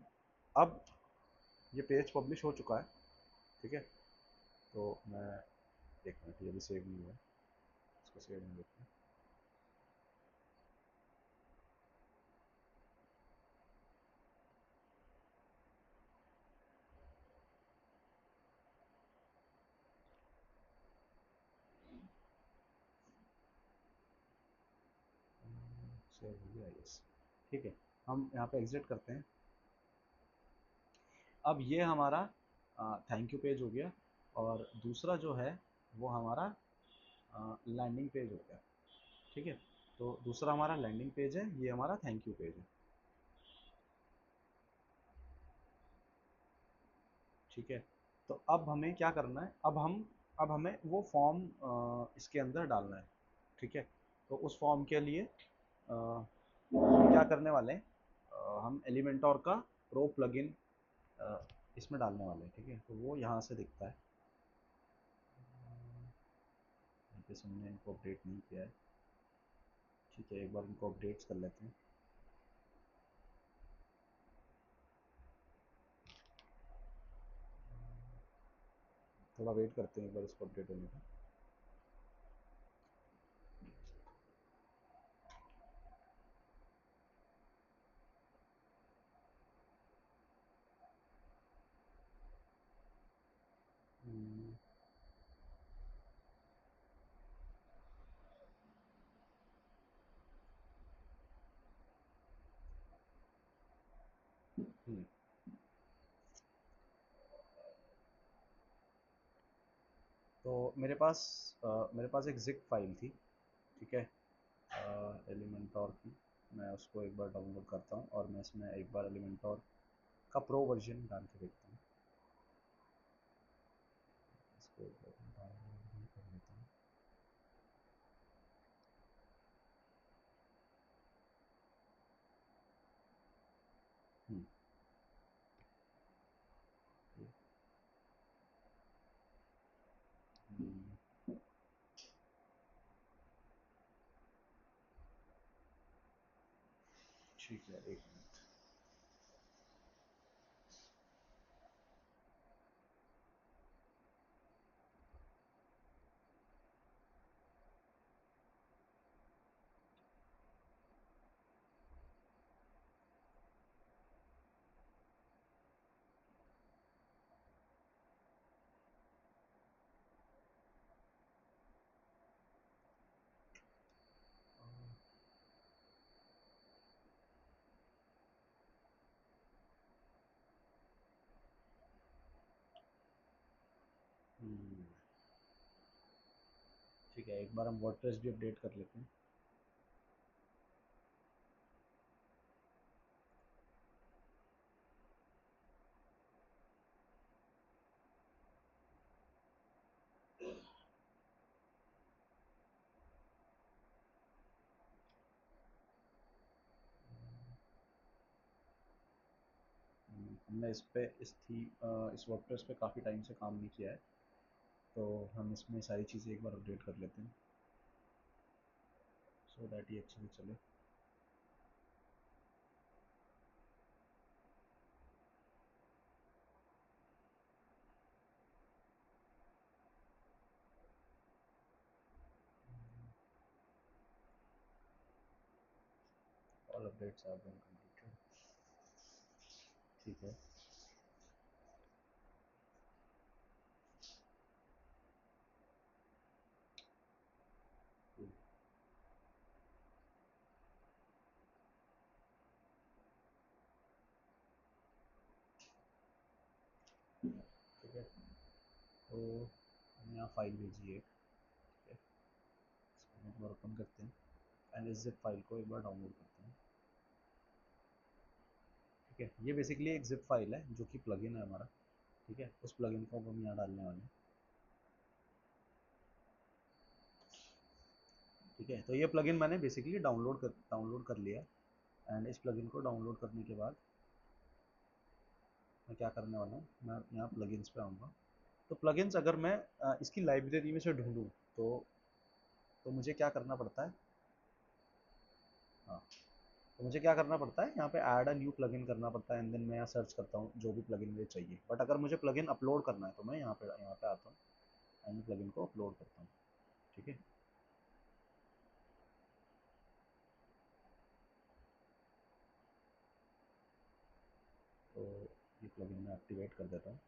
S1: अब ये पेज पब्लिश हो चुका है। ठीक है, तो मैं एक मिनट, ये भी सेव नहीं हुआ, इसको सेव नहीं देते हैं। सेव हो गया, यस। ठीक है, हम यहाँ पे एग्जिट करते हैं। अब ये हमारा थैंक यू पेज हो गया, और दूसरा जो है वो हमारा लैंडिंग पेज हो गया। ठीक है, तो दूसरा हमारा लैंडिंग पेज है, ये हमारा थैंक यू पेज है। ठीक है, तो अब हमें क्या करना है, अब हमें वो फॉर्म इसके अंदर डालना है। ठीक है, तो उस फॉर्म के लिए हम क्या करने वाले हैं, हम एलिमेंटोर का प्रो प्लगइन इसमें डालने वाले हैं। ठीक है, तो वो यहाँ से दिखता है। यहाँ पे हमने इनको अपडेट नहीं किया है। ठीक है, एक बार इनको अपडेट्स कर लेते हैं। थोड़ा वेट करते हैं एक बार इसको अपडेट होने का। हम्म, हम्म, तो मेरे पास एक जिप फाइल थी, ठीक है, एलिमेंटोर की। मैं उसको एक बार डाउनलोड करता हूँ और मैं इसमें एक बार एलिमेंटोर का प्रो वर्जन डाल के देखता हूँ। इसको एक बार डाउनलोड भी कर लेता हूँ। हम्म, हम्म, ठीक है, एक मिनट। हम्म, ठीक है, एक बार हम वर्डप्रेस भी अपडेट कर लेते हैं। हमने इस पे इस वर्डप्रेस पे काफ़ी टाइम से काम नहीं किया है, तो हम इसमें सारी चीज़ें एक बार अपडेट कर लेते हैं सो दैट ये अच्छे से चले। All updates are been completed. ठीक है। ठीक है, तो हम यहाँ फाइल भेजिए एक, ठीक है, इसको हम एक बार ओपन करते हैं एंड इस जिप फाइल को एक बार डाउनलोड करते हैं। ठीक है, ये बेसिकली एक जिप फाइल है जो कि प्लगइन है हमारा। ठीक है, उस प्लगइन को अब हम यहाँ डालने वाले हैं। ठीक है, तो ये प्लगइन मैंने बेसिकली डाउनलोड कर लिया एंड इस प्लगइन को डाउनलोड करने के बाद मैं क्या करने वाला हूँ, मैं यहाँ प्लगइन्स पे आऊँगा। तो प्लगइन्स अगर मैं इसकी लाइब्रेरी में से ढूंढूँ तो मुझे क्या करना पड़ता है? हाँ, तो मुझे क्या करना पड़ता है, यहाँ पे ऐड अ न्यू प्लगइन करना पड़ता है एंड देन मैं यहाँ सर्च करता हूँ जो भी प्लगइन मुझे चाहिए। बट अगर मुझे प्लगइन अपलोड करना है तो मैं यहाँ पे आता हूँ एंड प्लगइन को अपलोड करता हूँ। ठीक है, तो ये प्लगइन मैं एक्टिवेट कर देता हूँ।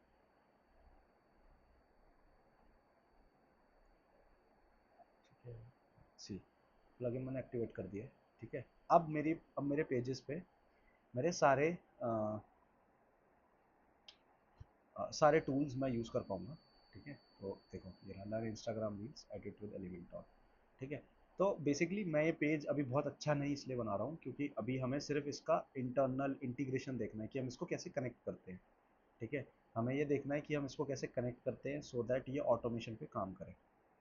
S1: ठीक है, सी प्लगइन मैंने एक्टिवेट कर दिया है। ठीक है, अब मेरे पेजेस पे मेरे सारे टूल्स मैं यूज़ कर पाऊँगा। ठीक है, तो देखो ये रहा इंस्टाग्राम रील्स एडिट विद एलिमेंटोर। ठीक है, तो बेसिकली मैं ये पेज अभी बहुत अच्छा नहीं इसलिए बना रहा हूँ क्योंकि अभी हमें सिर्फ इसका इंटरनल इंटीग्रेशन देखना है कि हम इसको कैसे कनेक्ट करते हैं। ठीक है, हमें ये देखना है कि हम इसको कैसे कनेक्ट करते हैं सो दैट ये ऑटोमेशन पे काम करे।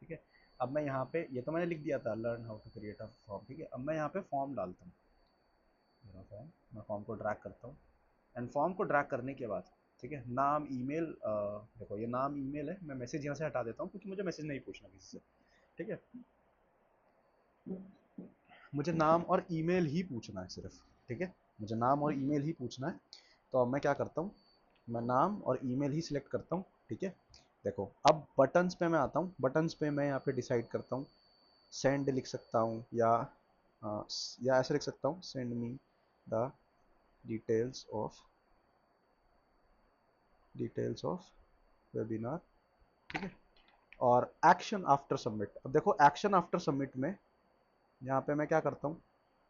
S1: ठीक है, अब मैं यहाँ पे ये तो मैंने लिख दिया था learn how to create a form. ठीक है, अब मैं यहाँ पे फॉर्म डालता हूँ। मेरा फॉर्म, मैं फॉर्म को ड्रैग करता हूँ एंड फॉर्म को ड्रैग करने के बाद, ठीक है, नाम ईमेल, देखो ये नाम ईमेल है, मैं मैसेज यहाँ से हटा देता हूँ क्योंकि मुझे मैसेज नहीं पूछना किसी से। ठीक है, मुझे नाम और ईमेल ही पूछना है सिर्फ। ठीक है, मुझे नाम और ईमेल ही पूछना है। तो अब मैं क्या करता हूँ, मैं नाम और ईमेल ही सिलेक्ट करता हूँ। ठीक है, देखो अब बटन्स पे मैं आता हूँ। बटन्स पे मैं यहाँ पे डिसाइड करता हूँ, सेंड लिख सकता हूँ या ऐसे लिख सकता हूँ, send me the details of webinar. ठीक है, और एक्शन आफ्टर सबमिट। अब देखो एक्शन आफ्टर सबमिट में यहाँ पे मैं क्या करता हूँ,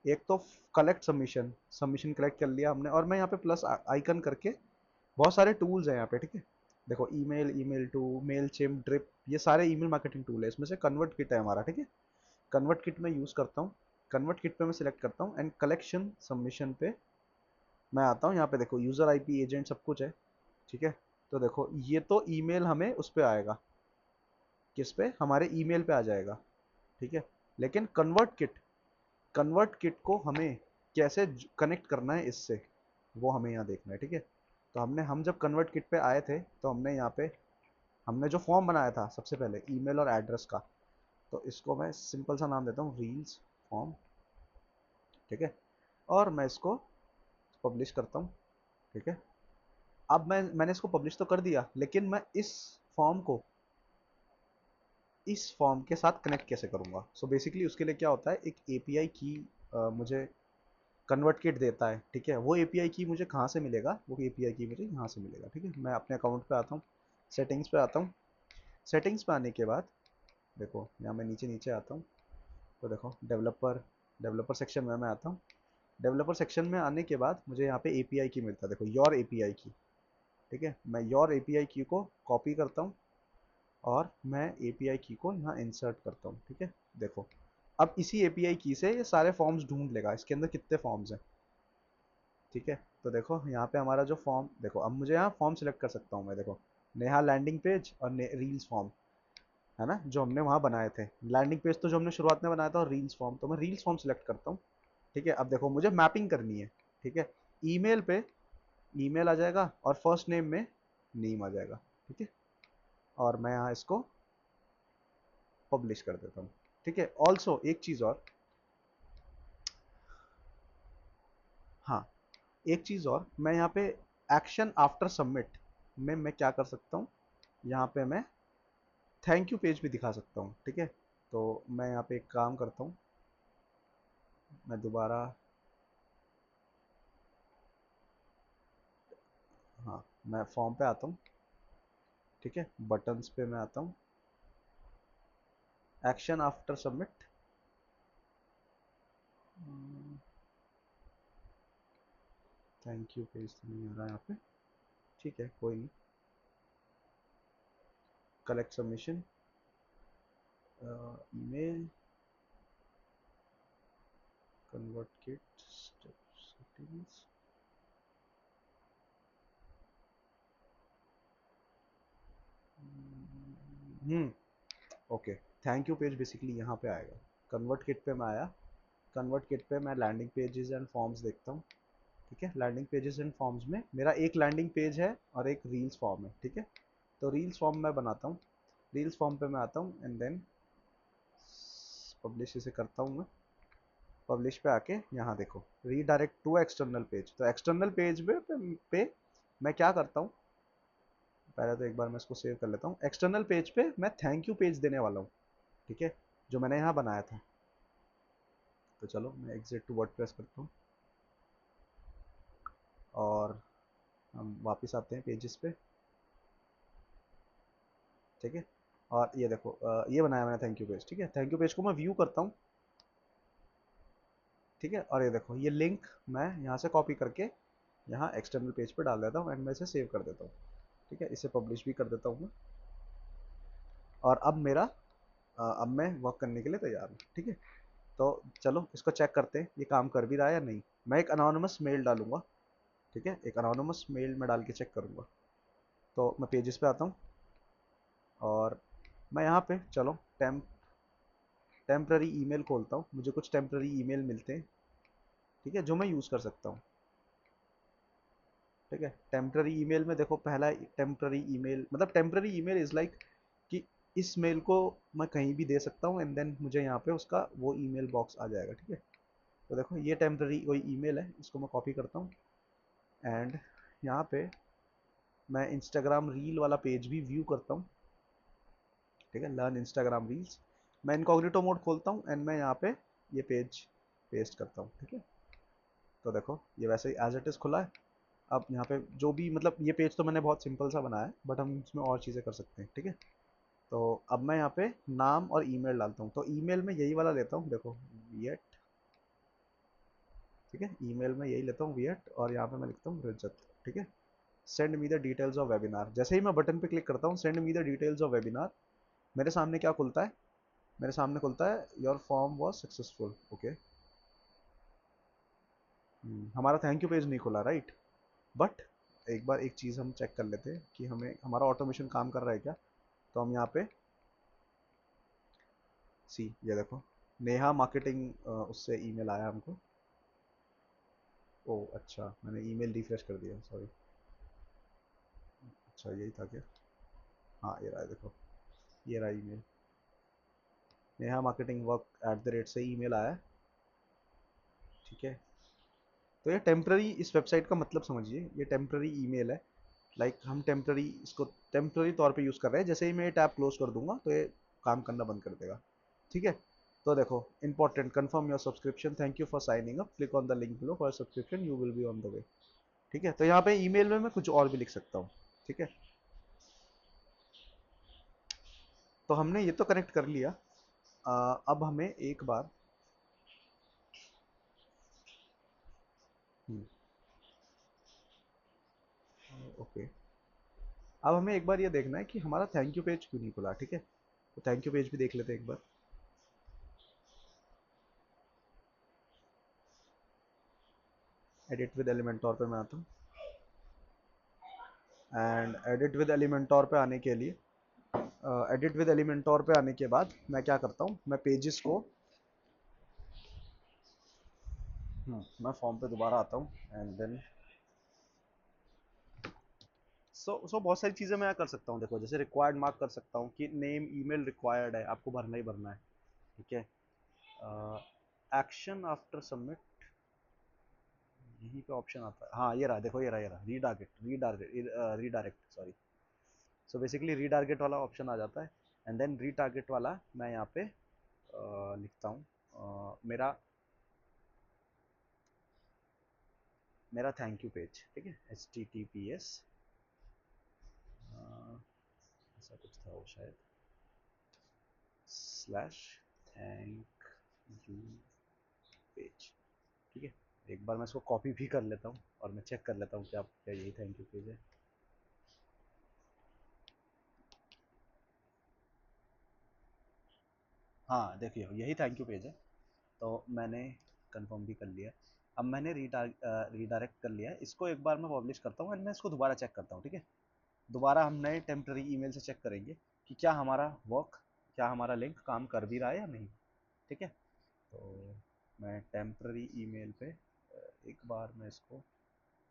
S1: एक तो कलेक्ट सबमिशन, सबमिशन कलेक्ट कर लिया हमने, और मैं यहाँ पे प्लस आइकन करके बहुत सारे टूल्स हैं यहाँ पे, ठीक है। देखो email, email too, Mailchimp, Drip, ये सारे ईमेल मार्केटिंग टूल है। इसमें से कन्वर्ट किट है हमारा, ठीक है। कन्वर्ट किट में यूज़ करता हूँ। कन्वर्ट किट पे मैं सिलेक्ट करता हूँ एंड कलेक्शन सबमिशन पे मैं आता हूँ। यहाँ पे देखो यूज़र आईपी, एजेंट, सब कुछ है, ठीक है। तो देखो ये तो ईमेल हमें उस पे आएगा, किस पे, हमारे ईमेल पे आ जाएगा, ठीक है। लेकिन कन्वर्ट किट, कन्वर्ट किट को हमें कैसे कनेक्ट करना है इससे, वो हमें यहाँ देखना है, ठीक है। तो हम जब कन्वर्ट किट पे आए थे तो हमने यहाँ पे हमने जो फॉर्म बनाया था सबसे पहले ईमेल और एड्रेस का, तो इसको मैं सिंपल सा नाम देता हूँ रील्स फॉर्म, ठीक है। और मैं इसको पब्लिश करता हूँ, ठीक है। अब मैंने इसको पब्लिश तो कर दिया, लेकिन मैं इस फॉर्म को इस फॉर्म के साथ कनेक्ट कैसे करूँगा। सो बेसिकली उसके लिए क्या होता है, एक एपीआई की मुझे कन्वर्ट किट देता है, ठीक है। वो एपीआई की मुझे कहाँ से मिलेगा, वो एपीआई की मुझे यहाँ से मिलेगा, ठीक है। मैं अपने अकाउंट पे आता हूँ, सेटिंग्स पे आता हूँ। सेटिंग्स पे आने के बाद देखो यहाँ मैं नीचे नीचे आता हूँ, तो देखो डेवलपर सेक्शन में मैं आता हूँ। डेवलपर सेक्शन में आने के बाद मुझे यहाँ पे एपीआई की मिलता है, देखो योर एपीआई की, ठीक है। मैं योर एपीआई की को कॉपी करता हूँ और मैं एपीआई की को यहाँ इंसर्ट करता हूँ, ठीक है। देखो अब इसी एपीआई की से ये सारे फॉर्म्स ढूंढ लेगा, इसके अंदर कितने फॉर्म्स हैं, ठीक है। तो देखो यहाँ पे हमारा जो फॉर्म, देखो अब मुझे यहाँ फॉर्म सिलेक्ट कर सकता हूँ मैं, देखो नेहा लैंडिंग पेज और रील्स फॉर्म, है ना, जो हमने वहाँ बनाए थे। लैंडिंग पेज तो जो हमने शुरुआत में बनाया था, और रील्स फॉर्म, तो मैं रील्स फॉर्म सिलेक्ट करता हूँ, ठीक है। अब देखो मुझे मैपिंग करनी है, ठीक है। ईमेल पे ईमेल आ जाएगा और फर्स्ट नेम में नेम आ जाएगा, ठीक है। और मैं यहाँ इसको पब्लिश कर देता हूँ, ठीक है। ऑल्सो एक चीज़ और, हाँ, एक चीज़ और, मैं यहाँ पे एक्शन आफ्टर सबमिट में मैं क्या कर सकता हूँ, यहाँ पे मैं थैंक यू पेज भी दिखा सकता हूँ, ठीक है। तो मैं यहाँ पे एक काम करता हूँ, मैं दोबारा, हाँ, मैं फॉर्म पे आता हूँ, ठीक है। बटन्स पे मैं आता हूँ, action after submit, thank you page तो नहीं आ रहा यहाँ पे, ठीक है, कोई नहीं। Collect submission, email, convert kit, step settings, okay. Thank you page basically यहाँ पे आएगा, कन्वर्ट किट पे मैं आया। कन्वर्ट किट पे मैं लैंडिंग पेजेस एंड फॉर्म्स देखता हूँ, ठीक है। लैंडिंग पेजेस एंड फॉर्म्स में मेरा एक लैंडिंग पेज है और एक रील्स फॉर्म है, ठीक है। तो रील्स फॉर्म मैं बनाता हूँ, रील्स फॉर्म पे मैं आता हूँ एंड देन पब्लिश इसे करता हूँ मैं। पब्लिश पे आके यहाँ देखो रीडायरेक्ट टू एक्सटर्नल पेज, तो एक्सटर्नल पेज पे मैं क्या करता हूँ, पहले तो एक बार मैं इसको सेव कर लेता हूँ। एक्सटर्नल पेज पे मैं थैंक यू पेज देने वाला हूँ, ठीक है, जो मैंने यहाँ बनाया था। तो चलो मैं एग्जिट टू वर्डप्रेस करता हूँ और हम वापस आते हैं पेजेस पे, ठीक है। और ये देखो ये बनाया मैंने थैंक यू पेज, ठीक है। थैंक यू पेज को मैं व्यू करता हूँ, ठीक है। और ये देखो ये लिंक मैं यहाँ से कॉपी करके यहाँ एक्सटर्नल पेज पे डाल देता हूँ एंड मैं इसे सेव कर देता हूँ, ठीक है। इसे पब्लिश भी कर देता हूँ मैं। और अब मेरा अब मैं वर्क करने के लिए तैयार हूँ, ठीक है। तो चलो इसको चेक करते हैं ये काम कर भी रहा है या नहीं। मैं एक अनोनिमस मेल डालूंगा, ठीक है, एक अनोनिमस मेल में डाल के चेक करूंगा। तो मैं पेजेस पे आता हूँ और मैं यहाँ पे चलो टेम्प्ररी ईमेल खोलता हूँ, मुझे कुछ टेम्प्ररी ईमेल मिलते हैं, ठीक है, जो मैं यूज़ कर सकता हूँ, ठीक है। टेम्प्ररी ईमेल में देखो पहला टेम्प्ररी ईमेल, मतलब टेम्प्ररी ईमेल इज़ लाइक कि इस मेल को मैं कहीं भी दे सकता हूँ एंड देन मुझे यहाँ पे उसका वो ईमेल बॉक्स आ जाएगा, ठीक है। तो देखो ये टेम्प्ररी कोई ईमेल है, इसको मैं कॉपी करता हूँ एंड यहाँ पे मैं इंस्टाग्राम रील वाला पेज भी व्यू करता हूँ, ठीक है, लर्न इंस्टाग्राम रील्स। मैं इनकॉग्निटो मोड खोलता हूँ एंड मैं यहाँ पे ये पेज पेस्ट करता हूँ, ठीक है। तो देखो ये वैसे ही एज इट इज़ खुला है। अब यहाँ पे जो भी, मतलब ये पेज तो मैंने बहुत सिंपल सा बनाया है, बट हम इसमें और चीज़ें कर सकते हैं, ठीक है। तो अब मैं यहाँ पे नाम और ईमेल डालता हूँ, तो ईमेल में यही वाला लेता हूँ, देखो येट ठीक है, ईमेल में यही लेता हूँ वियट, और यहाँ पे मैं लिखता हूँ रजत। ठीक है, send me the details of webinar. जैसे ही मैं बटन पे क्लिक करता हूँ send me the details of webinar, मेरे सामने क्या खुलता है? मेरे सामने खुलता है your form was successful. Okay, हमारा थैंक यू पेज नहीं खुला, राइट? बट एक बार एक चीज़ हम चेक कर लेते हैं कि हमें हमारा ऑटोमेशन काम कर रहा है क्या। तो हम यहाँ पे सी, ये देखो, नेहा मार्केटिंग उससे ईमेल आया हमको। ओ अच्छा, मैंने ईमेल रिफ्रेश कर दिया, सॉरी। अच्छा यही था क्या? हाँ ये रहा है, देखो ये रहा email, Neha marketing work at the rate से ईमेल आया है। ठीक है, तो ये टेम्प्ररी, इस वेबसाइट का मतलब समझिए, ये टेम्प्ररी ईमेल है। लाइक हम टेम्प्ररी, इसको टेम्प्ररी तौर पे यूज़ कर रहे हैं। जैसे ही मैं ये टैब क्लोज कर दूंगा तो ये काम करना बंद कर देगा। ठीक है, तो देखो important, confirm your subscription, thank you for signing up, click on the link below for subscription, you will be on the way. ठीक है, तो यहाँ पे ईमेल में मैं कुछ और भी लिख सकता हूँ। ठीक है, तो हमने ये तो कनेक्ट कर लिया। अब हमें एक बार, ओके, अब हमें एक बार ये देखना है कि हमारा थैंक यू पेज क्यों नहीं खुला। ठीक है, तो थैंक यू पेज भी देख लेते हैं एक बार। एडिट विद एलिमेंटोर पे मैं आता हूँ, एंड एडिट विद एलिमेंटोर पे आने के लिए, एडिट विद एलिमेंटोर पे आने के बाद मैं क्या करता हूँ, मैं पेजेस को, मैं फॉर्म पे दोबारा आता हूँ, एंड देन सो बहुत सारी चीज़ें मैं कर सकता हूँ। देखो जैसे रिक्वायर्ड मार्क कर सकता हूँ कि नेम ईमेल रिक्वायर्ड है, आपको भरना ही भरना है। ठीक है, एक्शन आफ्टर सबमिट, यहीं पे ऑप्शन आता है। हाँ ये रहा, देखो ये रहा retarget, redirect sorry. So basically retarget वाला ऑप्शन आ जाता है, एंड देन रीटारगेट वाला मैं यहाँ पे लिखता हूँ मेरा मेरा थैंक यू पेज। ठीक है, HTTPS, ऐसा कुछ था वो शायद, स्लैश थैंक यू पेज। ठीक है, एक बार मैं इसको कॉपी भी कर लेता हूँ और मैं चेक कर लेता हूँ कि आप क्या यही थैंक यू पेज है। हाँ देखिए यही थैंक यू पेज है। तो मैंने कंफर्म भी कर लिया। अब मैंने रीडायरेक्ट कर लिया है इसको, एक बार मैं पब्लिश करता हूँ एंड मैं इसको दोबारा चेक करता हूँ। ठीक है, दोबारा हम नए टेम्प्रेरी ईमेल से चेक करेंगे कि क्या हमारा वर्क, क्या हमारा लिंक काम कर भी रहा है या नहीं। ठीक है, तो मैं टेम्प्रेरी ईमेल पे एक बार मैं इसको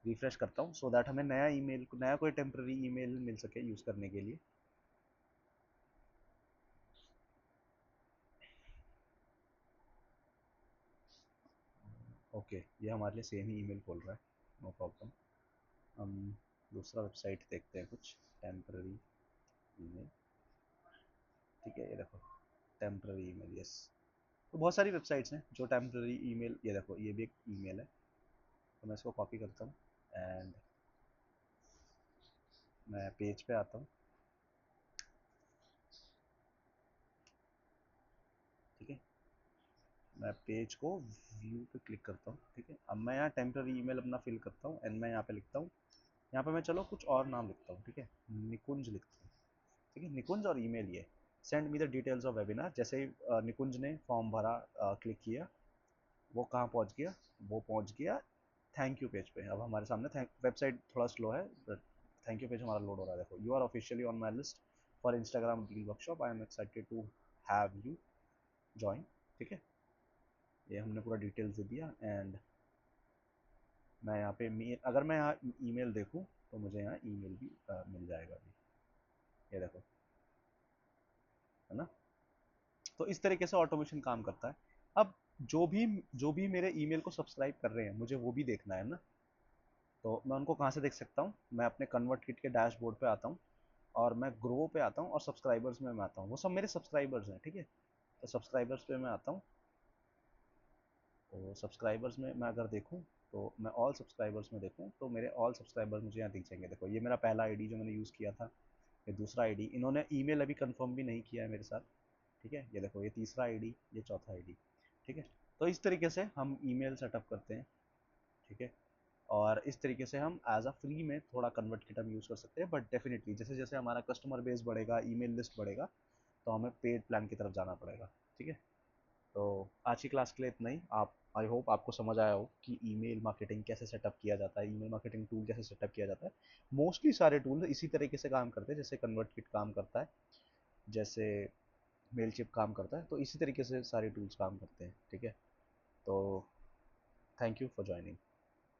S1: रिफ्रेश करता हूँ, सो दैट हमें नया ईमेल, नया कोई टेम्प्रेरी ईमेल मिल सके यूज़ करने के लिए। ओके, ये हमारे लिए सेम ही ईमेल खोल रहा है, नो प्रॉब्लम। हम दूसरा वेबसाइट देखते हैं कुछ, टेम्प्रेरी ईमेल। ठीक है, ये देखो टेम्प्रेरी ईमेल, यस। तो बहुत सारी वेबसाइट्स हैं जो टेम्प्रेरी ईमेल, ये देखो ये भी एक ईमेल है। तो मैं इसको कॉपी करता हूँ एंड मैं पेज पे आता हूँ। ठीक है, मैं पेज को व्यू पे क्लिक करता हूँ। ठीक है, अब मैं यहाँ टेम्प्रेरी ईमेल अपना फिल करता हूँ एंड मैं यहाँ पे लिखता हूँ, यहाँ पे मैं चलो कुछ और नाम लिखता हूँ। ठीक है, निकुंज लिखता हूँ। ठीक है, निकुंज, और ईमेल ये send me the details of webinar. जैसे ही निकुंज ने फॉर्म भरा, क्लिक किया, वो कहाँ पहुँच गया? वो पहुँच गया थैंक यू पेज पे। अब हमारे सामने वेबसाइट थोड़ा स्लो है, बट थैंक यू पेज हमारा लोड हो रहा है। देखो, you are officially on my list for Instagram deal workshop, I am excited to have you join. ठीक है, ये हमने पूरा डिटेल्स दे दिया एंड मैं यहाँ पे अगर मैं यहाँ ईमेल देखूँ तो मुझे यहाँ ईमेल भी मिल जाएगा अभी, ये देखो, है ना। तो इस तरीके से ऑटोमेशन काम करता है। अब जो भी मेरे ईमेल को सब्सक्राइब कर रहे हैं, मुझे वो भी देखना है ना। तो मैं उनको कहाँ से देख सकता हूँ? मैं अपने कन्वर्ट किट के डैशबोर्ड पे आता हूँ और मैं ग्रो पे आता हूँ और सब्सक्राइबर्स में मैं आता हूँ, वो सब मेरे सब्सक्राइबर्स हैं। ठीक है, तो सब्सक्राइबर्स पे मैं आता हूँ। तो सब्सक्राइबर्स में मैं अगर देखूँ, तो मैं ऑल सब्सक्राइबर्स में देखूँ तो मेरे ऑल सब्सक्राइबर्स मुझे यहाँ दिख जाएंगे। देखो ये मेरा पहला आईडी जो मैंने यूज़ किया था, ये दूसरा आईडी, इन्होंने ईमेल अभी कंफर्म भी नहीं किया है मेरे साथ। ठीक है, ये देखो ये तीसरा आईडी, ये चौथा आईडी। ठीक है, तो इस तरीके से हम ईमेल सेटअप करते हैं। ठीक है। और इस तरीके से हम एज अ फ्री में थोड़ा कन्वर्ट किट हम यूज़ कर सकते हैं, बट डेफिनेटली जैसे जैसे हमारा कस्टमर बेस बढ़ेगा, ईमेल लिस्ट बढ़ेगा, तो हमें पेड प्लान की तरफ जाना पड़ेगा। ठीक है। तो आज की क्लास के लिए इतना ही। आप, आई होप आपको समझ आया हो कि ईमेल मार्केटिंग कैसे सेटअप किया जाता है, ईमेल मार्केटिंग टूल कैसे सेटअप किया जाता है। मोस्टली सारे टूल इसी तरीके से काम करते हैं जैसे कन्वर्ट किट काम करता है, जैसे मेलचिप काम करता है, तो इसी तरीके से सारे टूल्स काम करते हैं। ठीक है। तो थैंक यू फॉर ज्वाइनिंग।